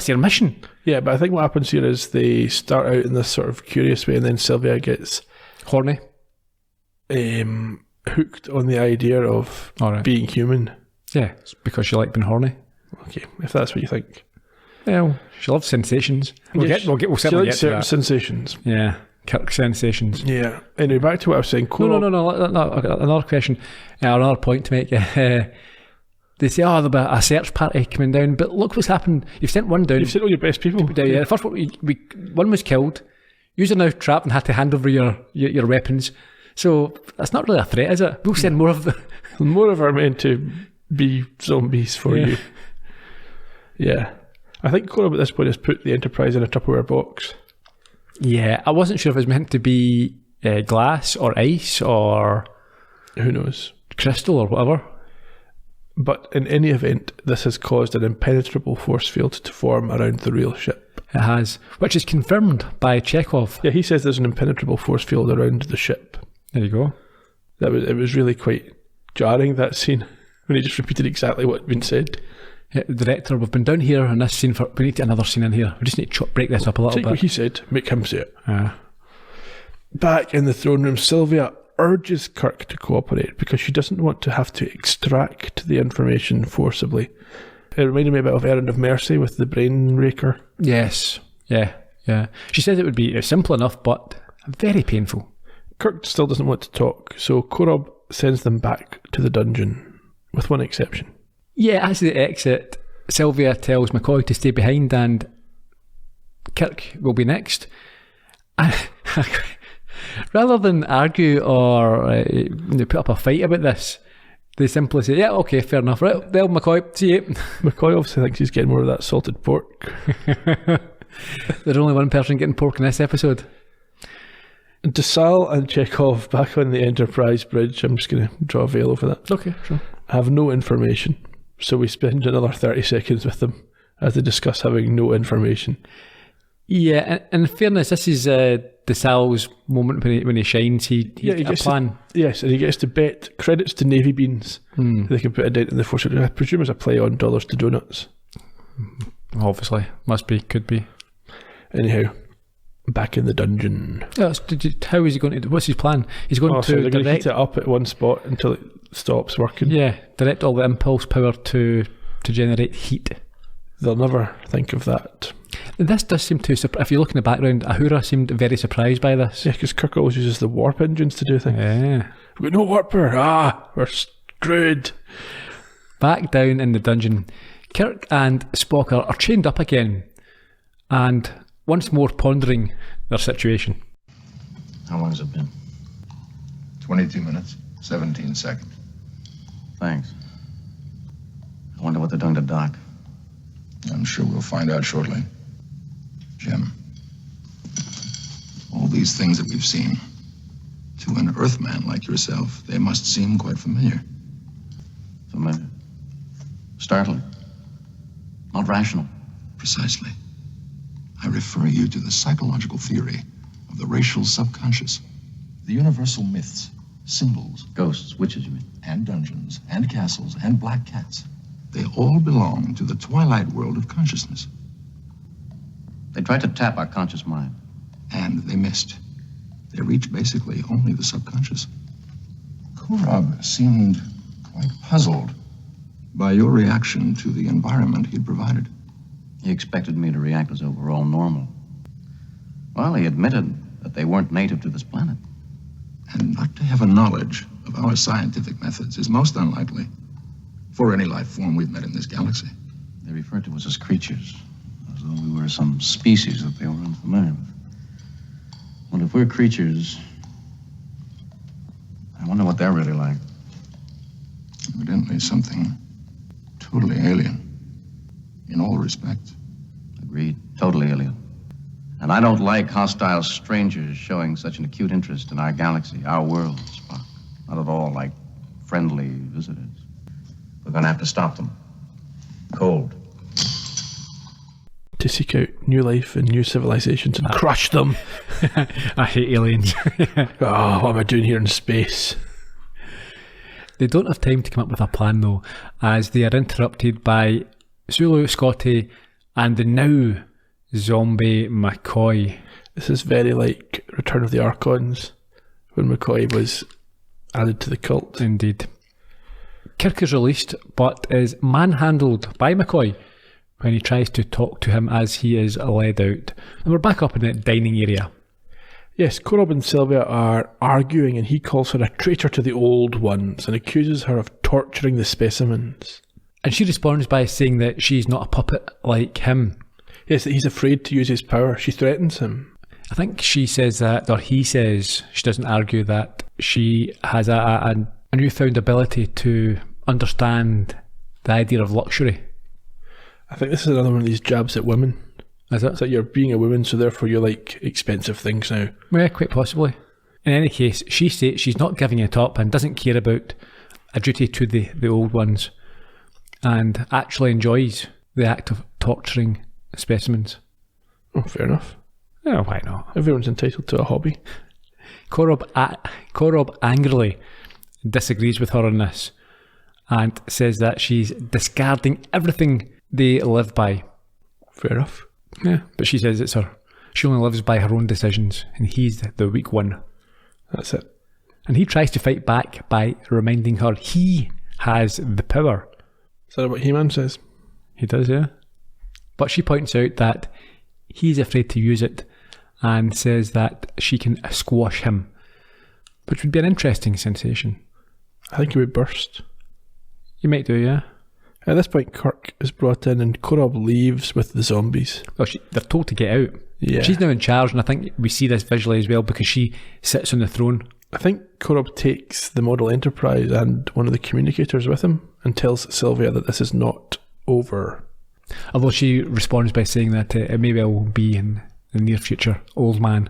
A: your mission.
B: Yeah, but I think what happens here is they start out in this sort of curious way, and then Sylvia gets
A: horny.
B: hooked on the idea of
A: All right.
B: being human.
A: Yeah, it's because she liked being horny.
B: Okay, if that's what you think.
A: Well, she loves sensations. We'll
B: Yes,
A: certainly
B: she
A: get
B: likes
A: to
B: certain
A: that.
B: sensations.
A: Yeah, Kirk sensations.
B: Yeah. Anyway, back to what I was saying.
A: No, I've got another question, another point to make. They say, there'll be a search party coming down, but look what's happened. You've sent one down.
B: You've sent all your best people.
A: Yeah, the first one, one was killed. You're now trapped and had to hand over your weapons. So that's not really a threat, is it? We'll send more of them.
B: More of are meant to be zombies for you. Yeah. I think Cora at this point has put the Enterprise in a Tupperware box.
A: Yeah, I wasn't sure if it was meant to be glass or ice or
B: Who knows?
A: crystal or whatever.
B: But in any event, this has caused an impenetrable force field to form around the real ship.
A: It has, which is confirmed by Chekhov.
B: Yeah, he says there's an impenetrable force field around the ship.
A: There you go.
B: It was really quite jarring, that scene, when he just repeated exactly what had been said.
A: Yeah, the director, we've been down here in this scene we need another scene in here. We just need to break this up a little
B: Take what
A: bit.
B: he said, make him say it.
A: Yeah.
B: Back in the throne room, Sylvia urges Kirk to cooperate because she doesn't want to have to extract the information forcibly. It reminded me a bit of Errand of Mercy with the brain raker.
A: Yes. Yeah. She says it would be simple enough, but very painful.
B: Kirk still doesn't want to talk, so Korob sends them back to the dungeon, with one exception.
A: Yeah, as they exit, Sylvia tells McCoy to stay behind and Kirk will be next. Rather than argue or put up a fight about this, they simply say, yeah, okay, fair enough. Right, well, McCoy, see you.
B: McCoy obviously thinks he's getting more of that salted pork.
A: There's only one person getting pork in this episode.
B: DeSalle and Chekhov back on the Enterprise bridge. I'm just going to draw a veil over that.
A: Okay, sure.
B: Have no information. So we spend another 30 seconds with them as they discuss having no information.
A: Yeah, and in fairness, this is DeSalle's moment when he shines. He's got a plan.
B: Yes, and he gets to bet credits to Navy Beans. They can put a dent in the force. I presume it's a play on dollars to donuts.
A: Obviously, must be, could be.
B: Anyhow, back in the dungeon.
A: How is he going to do? What's his plan? He's going
B: So they're going to
A: direct.
B: heat it up at one spot until it stops working.
A: Yeah, direct all the impulse power to generate heat.
B: They'll never think of that.
A: This does seem to if you look in the background, Ahura seemed very surprised by this.
B: Yeah, because Kirk always uses the warp engines to do things.
A: Yeah.
B: We've got no warper. We're screwed.
A: Back down in the dungeon, Kirk and Spock are chained up again and once more pondering their situation.
C: How long has it been?
D: 22 minutes, 17 seconds.
C: Thanks. I wonder what they're doing to Doc.
D: I'm sure we'll find out shortly. Jim, all these things that we've seen, to an Earthman like yourself, they must seem quite familiar.
C: Familiar. Startling. Not rational.
D: Precisely. I refer you to the psychological theory of the racial subconscious. The universal myths, symbols,
C: Ghosts, witches, you mean?
D: and dungeons, and castles, and black cats. They all belong to the twilight world of consciousness.
C: They tried to tap our conscious mind.
D: And they missed. They reached basically only the subconscious. Korob seemed quite puzzled by your reaction to the environment he'd provided.
C: He expected me to react as though we're all normal. Well, he admitted that they weren't native to this planet.
D: And not to have a knowledge of our scientific methods is most unlikely for any life form we've met in this galaxy.
C: They referred to us as creatures, as though we were some species that they were unfamiliar with. Well, if we're creatures, I wonder what they're really like.
D: Evidently something totally alien in all respects.
C: Agreed. Totally alien. And I don't like hostile strangers showing such an acute interest in our galaxy, our world, Spock. Not at all like friendly visitors. We're gonna have to stop them. Cold.
B: To seek out new life and new civilizations and crush them.
A: I hate aliens.
B: Oh, what am I doing here in space?
A: They don't have time to come up with a plan though, as they are interrupted by Sulu, Scotty, and the now zombie McCoy.
B: This is very like Return of the Archons, when McCoy was added to the cult.
A: Indeed. Kirk is released, but is manhandled by McCoy when he tries to talk to him as he is led out. And we're back up in the dining area.
B: Yes, Korob and Sylvia are arguing, and he calls her a traitor to the old ones and accuses her of torturing the specimens.
A: And she responds by saying that she's not a puppet like him.
B: Yes, that he's afraid to use his power. She threatens him.
A: I think she says that, or he says, she doesn't argue that she has a newfound ability to understand the idea of luxury.
B: I think this is another one of these jabs at women.
A: Is it?
B: It's like you're being a woman, so therefore you like expensive things now.
A: Yeah, quite possibly. In any case, she states she's not giving it up and doesn't care about a duty to the old ones, and actually enjoys the act of torturing specimens.
B: Oh, fair enough.
A: Yeah, why not?
B: Everyone's entitled to a hobby.
A: Korob angrily disagrees with her on this and says that she's discarding everything they live by.
B: Fair enough.
A: Yeah, but she says it's her. She only lives by her own decisions, and he's the weak one.
B: That's it.
A: And he tries to fight back by reminding her he has the power.
B: Is that what He-Man says?
A: He does, yeah. But she points out that he's afraid to use it and says that she can squash him, which would be an interesting sensation.
B: I think he would burst.
A: You might do, yeah.
B: At this point, Kirk is brought in and Korob leaves with the zombies.
A: Well, they're told to get out.
B: Yeah.
A: She's now in charge, and I think we see this visually as well because she sits on the throne.
B: I think Korob takes the model Enterprise and one of the communicators with him and tells Sylvia that this is not over.
A: Although she responds by saying that it may well be in the near future, old man.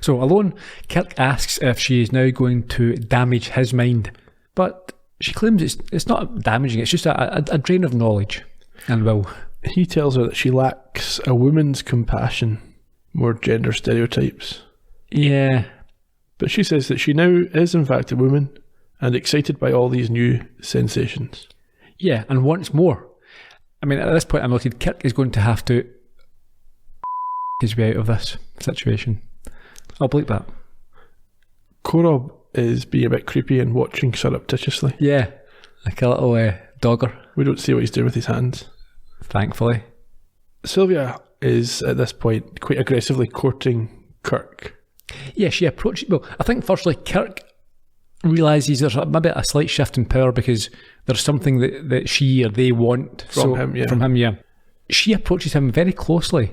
A: So alone, Kirk asks if she is now going to damage his mind, but she claims it's not damaging, it's just a drain of knowledge and will.
B: He tells her that she lacks a woman's compassion, more gender stereotypes.
A: Yeah.
B: But she says that she now is in fact a woman and excited by all these new sensations.
A: Yeah, and wants more. I mean, at this point I noted Kirk is going to have to his way out of this situation. I'll bleep that.
B: Korob is being a bit creepy and watching surreptitiously.
A: Yeah, like a little dogger.
B: We don't see what he's doing with his hands.
A: Thankfully.
B: Sylvia is, at this point, quite aggressively courting Kirk.
A: Yeah, she approaches... Well, I think firstly Kirk realises there's maybe a slight shift in power because there's something that she or they want
B: From him, yeah.
A: She approaches him very closely,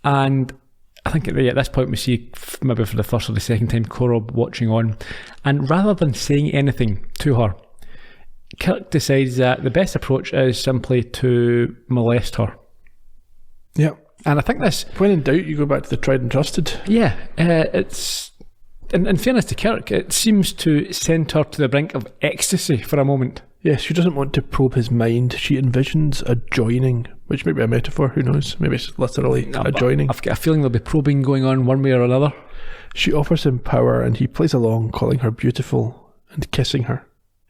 A: and I think at this point we see, maybe for the first or the second time, Korob watching on, and rather than saying anything to her, Kirk decides that the best approach is simply to molest her.
B: Yeah.
A: And I think this...
B: When in doubt, you go back to the tried and trusted.
A: Yeah, it's... In fairness to Kirk, it seems to send her to the brink of ecstasy for a moment.
B: Yes, she doesn't want to probe his mind. She envisions a joining, which may be a metaphor, who knows? Maybe it's literally a joining.
A: I've got a feeling there'll be probing going on one way or another.
B: She offers him power and he plays along, calling her beautiful and kissing her.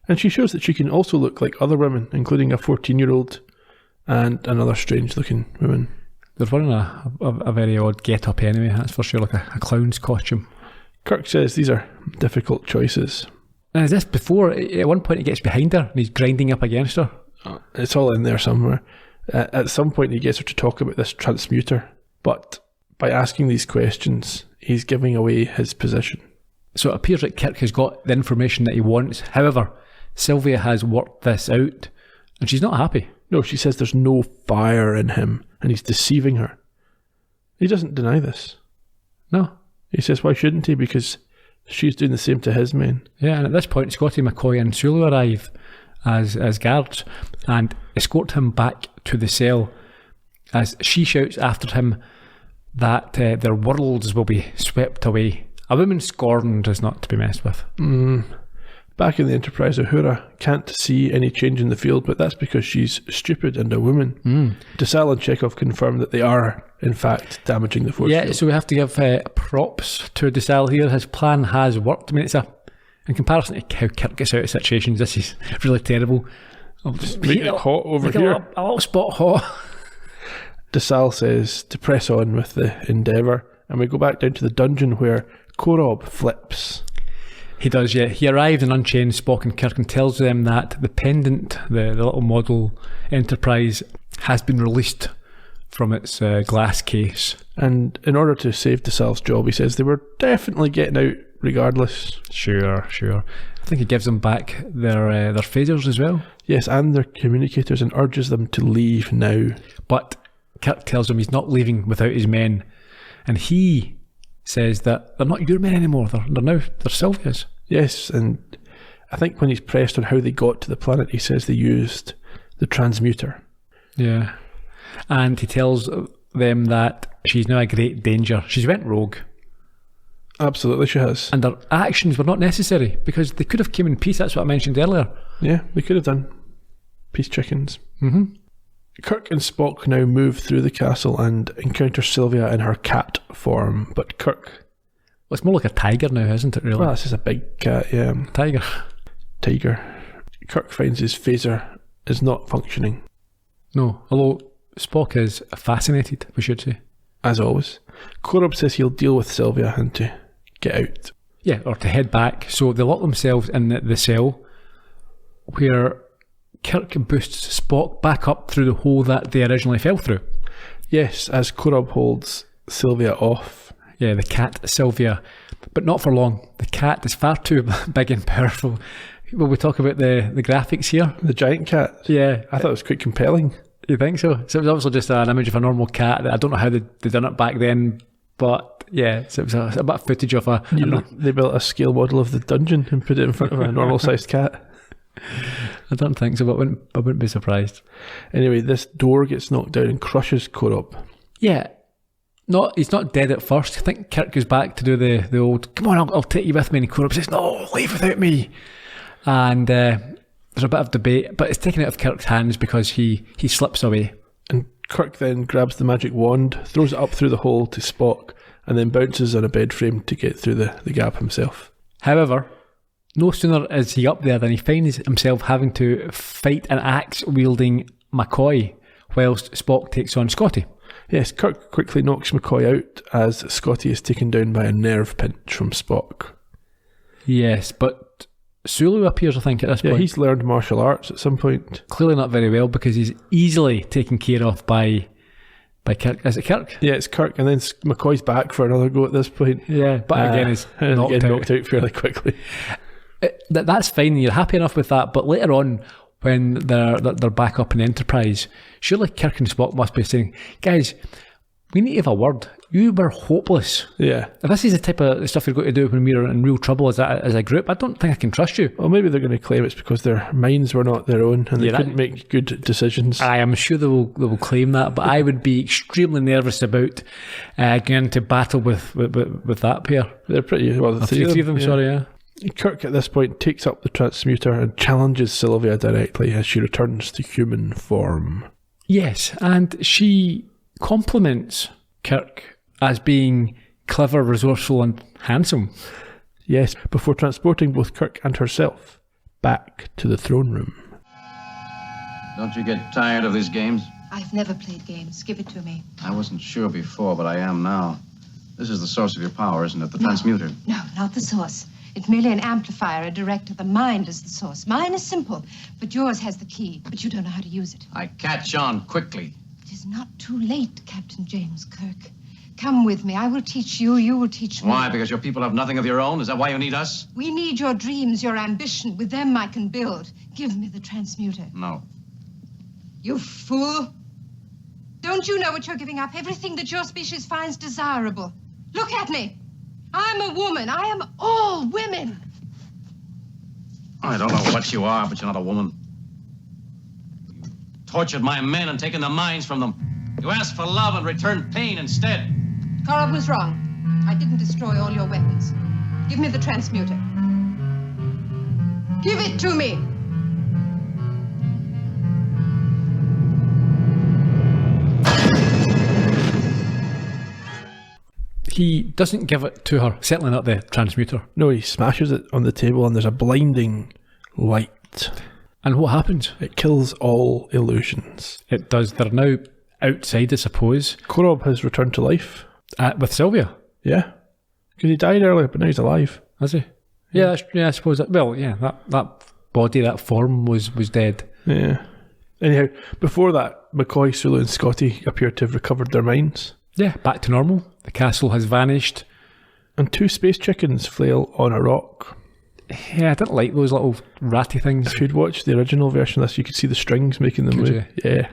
B: And she shows that she can also look like other women, including a 14-year-old and another strange-looking woman.
A: They're wearing a very odd get-up anyway, that's for sure, like a clown's costume.
B: Kirk says these are difficult choices.
A: And is this before, at one point he gets behind her and he's grinding up against her?
B: It's all in there somewhere. At some point he gets her to talk about this transmuter, but by asking these questions, he's giving away his position.
A: So it appears that Kirk has got the information that he wants. However, Sylvia has worked this out and she's not happy.
B: No, she says there's no fire in him and he's deceiving her. He doesn't deny this.
A: No.
B: He says, why shouldn't he? Because she's doing the same to his men.
A: Yeah, and at this point, Scotty, McCoy and Sulu arrive as guards and escort him back to the cell as she shouts after him that their worlds will be swept away. A woman scorned is not to be messed with.
B: Back in the Enterprise, Uhura can't see any change in the field, but that's because she's stupid and a woman. Desal and Chekhov confirm that they are, in fact, damaging the force field.
A: So we have to give props to Desal here. His plan has worked. I mean, it's in comparison to how Kirk gets out of situations, this is really terrible. I'll just
B: make it hot over here.
A: A little spot hot.
B: Desal says to press on with the endeavour, and we go back down to the dungeon where Korob flips.
A: He does, yeah. He arrives and unchains Spock and Kirk and tells them that the pendant, the little model Enterprise, has been released from its glass case.
B: And in order to save the Sal's job, he says they were definitely getting out regardless.
A: Sure. I think he gives them back their phasers as well.
B: Yes, and their communicators, and urges them to leave now.
A: But Kirk tells him he's not leaving without his men. And he says that they're not your men anymore. They're Sylvia's.
B: Yes, and I think when he's pressed on how they got to the planet, he says they used the transmuter.
A: Yeah. And he tells them that she's now a great danger. She's went rogue.
B: Absolutely she has.
A: And their actions were not necessary because they could have came in peace. That's what I mentioned earlier.
B: Yeah, they could have done. Peace chickens.
A: Mm-hmm.
B: Kirk and Spock now move through the castle and encounter Sylvia in her cat form, but Kirk...
A: Well, it's more like a tiger now, isn't it, really?
B: Well, this is a big cat, yeah.
A: Tiger.
B: Kirk finds his phaser is not functioning.
A: No, although Spock is fascinated, we should say.
B: As always. Korob says he'll deal with Sylvia and to get out.
A: Yeah, or to head back. So they lock themselves in the cell where Kirk boosts Spock back up through the hole that they originally fell through.
B: Yes, as Korob holds Sylvia off.
A: Yeah, the cat Sylvia. But not for long. The cat is far too big and powerful. Will we talk about the graphics here?
B: The giant cat?
A: Yeah.
B: I thought it was quite compelling.
A: You think so? So it was obviously just an image of a normal cat. I don't know how they done it back then, but yeah, so it was a bit of footage of
B: they built a scale model of the dungeon and put it in front of a normal-sized cat.
A: I don't think so, but I wouldn't be surprised.
B: Anyway, this door gets knocked down and crushes Korob.
A: Yeah. He's not dead at first. I think Kirk goes back to do the old, come on, I'll take you with me. And Korob says, no, leave without me. And there's a bit of debate, but it's taken out of Kirk's hands because he slips away.
B: And Kirk then grabs the magic wand, throws it up through the hole to Spock, and then bounces on a bed frame to get through the gap himself.
A: However, no sooner is he up there than he finds himself having to fight an axe-wielding McCoy whilst Spock takes on Scotty.
B: Yes, Kirk quickly knocks McCoy out as Scotty is taken down by a nerve pinch from Spock.
A: Yes, but Sulu appears, I think, at this point.
B: Yeah, he's learned martial arts at some point.
A: Clearly not very well because he's easily taken care of by Kirk. Is it Kirk?
B: Yeah, it's Kirk, and then McCoy's back for another go at this point.
A: Yeah, but again, he's knocked out
B: fairly quickly.
A: That's fine. You're happy enough with that, but later on, when they're back up in Enterprise, surely Kirk and Spock must be saying, guys, we need to have a word. You were hopeless.
B: Yeah.
A: If this is the type of stuff you're going to do when we're in real trouble as a group, I don't think I can trust you.
B: Well, maybe they're going to claim it's because their minds were not their own and they couldn't make good decisions.
A: I am sure they will claim that, but I would be extremely nervous about going into battle with that pair.
B: They're pretty well. The
A: three of them.
B: Yeah.
A: Sorry, yeah.
B: Kirk at this point takes up the transmuter and challenges Sylvia directly as she returns to human form.
A: Yes, and she compliments Kirk as being clever, resourceful and handsome.
B: Yes, before transporting both Kirk and herself back to the throne room.
C: Don't you get tired of these games?
F: I've never played games. Give it to me.
C: I wasn't sure before, but I am now. This is the source of your power, isn't it? The transmuter.
F: No, not the source. It's merely an amplifier, a director. The mind is the source. Mine is simple, but yours has the key. But you don't know how to use it.
C: I catch on quickly.
F: It is not too late, Captain James Kirk. Come with me. I will teach you. You will teach me.
C: Why? Because your people have nothing of your own? Is that why you need us?
F: We need your dreams, your ambition. With them, I can build. Give me the transmuter.
C: No.
F: You fool. Don't you know what you're giving up? Everything that your species finds desirable. Look at me. I'm a woman. I am all women.
C: I don't know what you are, but you're not a woman. You tortured my men and taken their minds from them. You asked for love and returned pain instead.
F: Korob was wrong. I didn't destroy all your weapons. Give me the transmuter. Give it to me.
A: He doesn't give it to her, certainly not the transmuter.
B: No, he smashes it on the table and there's a blinding light.
A: And what happens?
B: It kills all illusions.
A: It does. They're now outside, I suppose.
B: Korob has returned to life.
A: With Sylvia.
B: Yeah. Because he died earlier, but now he's alive.
A: Has he? Yeah, I suppose. That body, that form was dead.
B: Yeah. Anyhow, before that, McCoy, Sulu and Scotty appear to have recovered their minds.
A: Yeah, back to normal. The castle has vanished.
B: And 2 space chickens flail on a rock.
A: Yeah, I didn't like those little ratty things.
B: If you'd watched the original version of this, you could see the strings making them
A: Could
B: move. Yeah.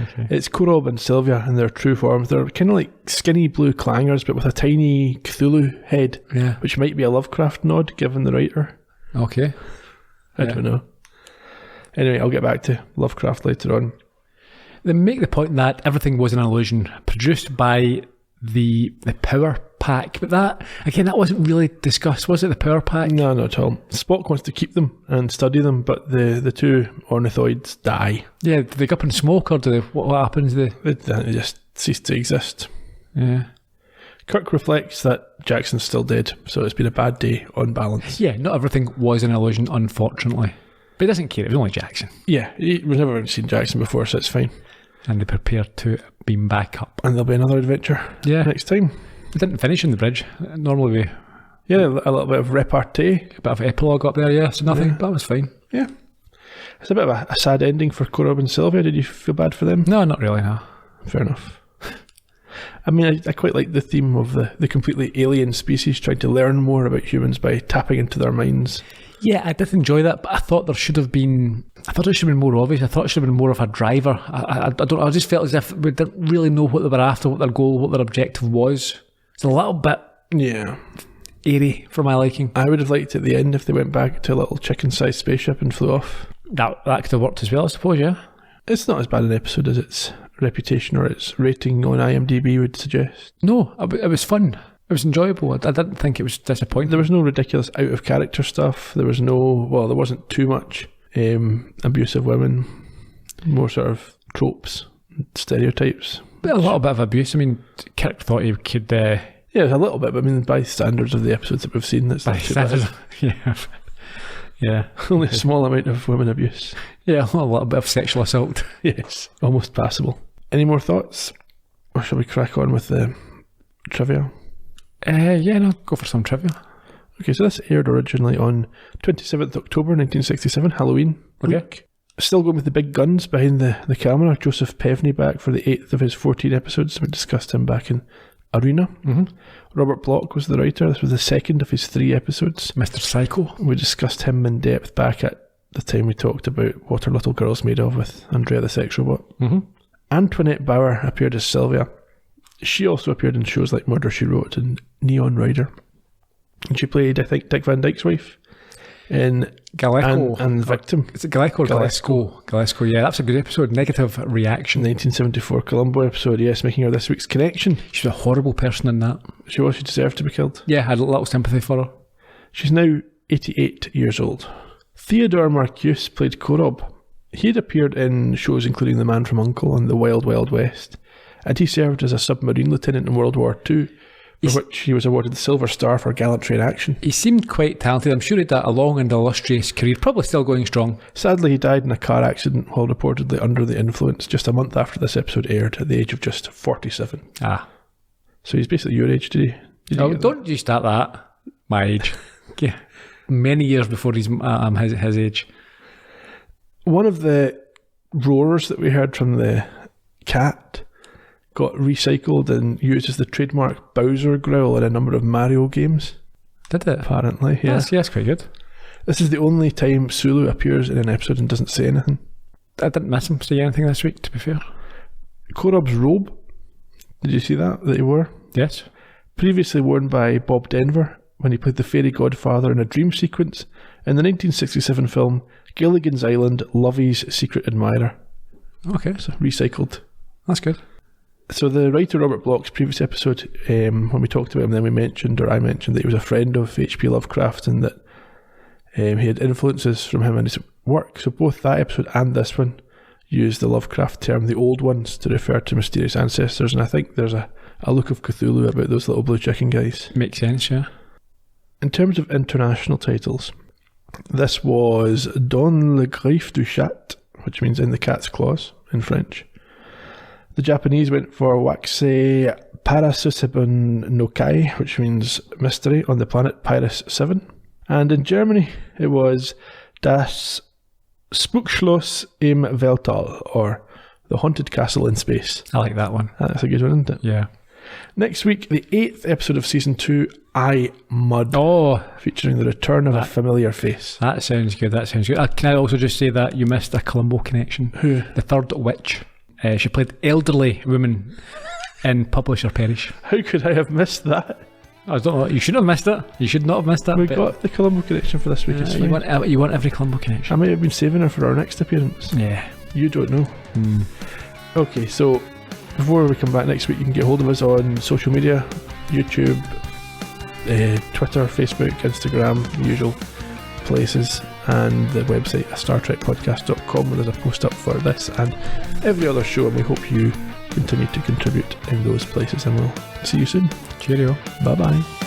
A: Okay.
B: It's Korob and Sylvia in their true forms. They're kind of like skinny blue clangers, but with a tiny Cthulhu head,
A: Yeah.
B: which might be a Lovecraft nod, given the writer.
A: Okay.
B: I don't know. Anyway, I'll get back to Lovecraft later on.
A: They make the point that everything was an illusion produced by the power pack, but that wasn't really discussed, was it? The power pack?
B: No, not at all. Spock wants to keep them and study them, but the 2 ornithoids die.
A: Yeah, do they go up in smoke, or do they, what happens?
B: They just cease to exist.
A: Yeah.
B: Kirk reflects that Jackson's still dead, so it's been a bad day on balance.
A: Yeah, not everything was an illusion, unfortunately. But he doesn't care, it was only Jackson.
B: Yeah, we've never seen Jackson before, so it's fine.
A: And they prepare to beam back up.
B: And there'll be another adventure next time.
A: We didn't finish on the bridge. Normally we...
B: Yeah, a little bit of repartee.
A: A bit of epilogue up there, yeah, so nothing, but that was fine.
B: Yeah. It's a bit of a sad ending for Korob and Sylvia. Did you feel bad for them?
A: No, not really, no.
B: Fair enough. I mean, I quite like the theme of the completely alien species trying to learn more about humans by tapping into their minds.
A: Yeah, I did enjoy that, but I thought it should have been more obvious. I thought it should have been more of a driver. I just felt as if we didn't really know what they were after, what their goal, what their objective was. It's a little bit airy for my liking.
B: I would have liked at the end if they went back to a little chicken-sized spaceship and flew off.
A: That could have worked as well, I suppose, yeah.
B: It's not as bad an episode as its reputation or its rating on IMDb would suggest.
A: No, it was fun. It was enjoyable. I didn't think it was disappointing.
B: There was no ridiculous out-of-character stuff. There wasn't too much abuse of women. More sort of tropes, stereotypes.
A: But a little bit of abuse. I mean, Kirk thought he could...
B: yeah, a little bit, but I mean, by standards of the episodes that we've seen, that's not too bad.
A: Yeah. Yeah.
B: Only a small amount of women abuse.
A: Yeah, a little bit of sexual assault.
B: Yes, almost passable. Any more thoughts? Or shall we crack on with the trivia?
A: Yeah, no, go for some trivia.
B: Okay, so this aired originally on 27th October 1967, Halloween.
A: Okay.
B: Still going with the big guns behind the camera. Joseph Pevney back for the 8th of his 14 episodes. We discussed him back in Arena.
A: Mm-hmm.
B: Robert Bloch was the writer. This was the 2nd of his 3 episodes.
A: Mr. Psycho.
B: We discussed him in depth back at the time we talked about What Are Little Girls Made Of with Andrea the Sex Robot.
A: Mm-hmm.
B: Antoinette Bauer appeared as Sylvia. She also appeared in shows like Murder, She Wrote and Neon Rider. And she played, I think, Dick Van Dyke's wife in
A: Galesco.
B: and Victim.
A: Is it Galesco or Galesco? Galesco, yeah, that's a good episode. Negative Reaction.
B: 1974 Columbo episode, yes, making her this week's connection.
A: She's a horrible person in that.
B: She deserved to be killed.
A: Yeah, I had a little sympathy for her.
B: She's now 88 years old. Theodore Marcuse played Korob. He had appeared in shows including The Man from U.N.C.L.E. and The Wild Wild West, and he served as a submarine lieutenant in World War II, for which he was awarded the Silver Star for gallantry in action. He
A: seemed quite talented. I'm sure he'd had a long and illustrious career, probably still going strong.
B: Sadly, he died in a car accident while reportedly under the influence just a month after this episode aired, at the age of just 47.
A: Ah.
B: So he's basically your age, did he?
A: Don't you start that. My age. Yeah. Many years before he's his age.
B: One of the roars that we heard from the cat got recycled and used as the trademark Bowser growl in a number of Mario games.
A: Did it?
B: Apparently, yeah.
A: That's quite good.
B: This is the only time Sulu appears in an episode and doesn't say anything.
A: I didn't miss him say anything this week, to be fair.
B: Korob's robe, did you see that he wore?
A: Yes.
B: Previously worn by Bob Denver when he played the fairy godfather in a dream sequence in the 1967 film Gilligan's Island, Lovey's Secret Admirer.
A: Okay.
B: So recycled.
A: That's good.
B: So the writer Robert Bloch's previous episode, when we talked about him, then I mentioned that he was a friend of H.P. Lovecraft and that he had influences from him in his work. So both that episode and this one use the Lovecraft term, the old ones, to refer to mysterious ancestors. And I think there's a look of Cthulhu about those little blue chicken guys.
A: Makes sense, yeah.
B: In terms of international titles, this was Dans le griffe du chat, which means in the cat's claws in French. The Japanese went for Waxe Parasusebun no Kai, which means mystery on the planet Pyrus 7. And in Germany, it was Das Spukschloss im Weltall, or The Haunted Castle in Space.
A: I like that one.
B: That's a good one, isn't it?
A: Yeah.
B: Next week, the 8th episode of Season 2, I, Mud.
A: Oh,
B: Featuring the return of a familiar face.
A: that sounds good. That sounds good. Can I also just say that you missed a Columbo connection?
B: Who?
A: The third witch. She played elderly woman in Publisher Perish.
B: How could I have missed that?
A: I don't know. You shouldn't have missed it. You should not have missed that.
B: We
A: but,
B: got the Columbo connection for this week. It's
A: you
B: fine.
A: want every Columbo
B: I
A: connection.
B: might have been saving her for our next appearance.
A: Yeah.
B: You don't know. Okay, so before we come back next week, you can get hold of us on social media, YouTube, Twitter, Facebook, Instagram, the usual places, and the website StarTrekPodcast.com, where there's a post up for this and every other show, and we hope you continue to contribute in those places, and we'll see you soon.
A: Cheerio.
B: Bye bye.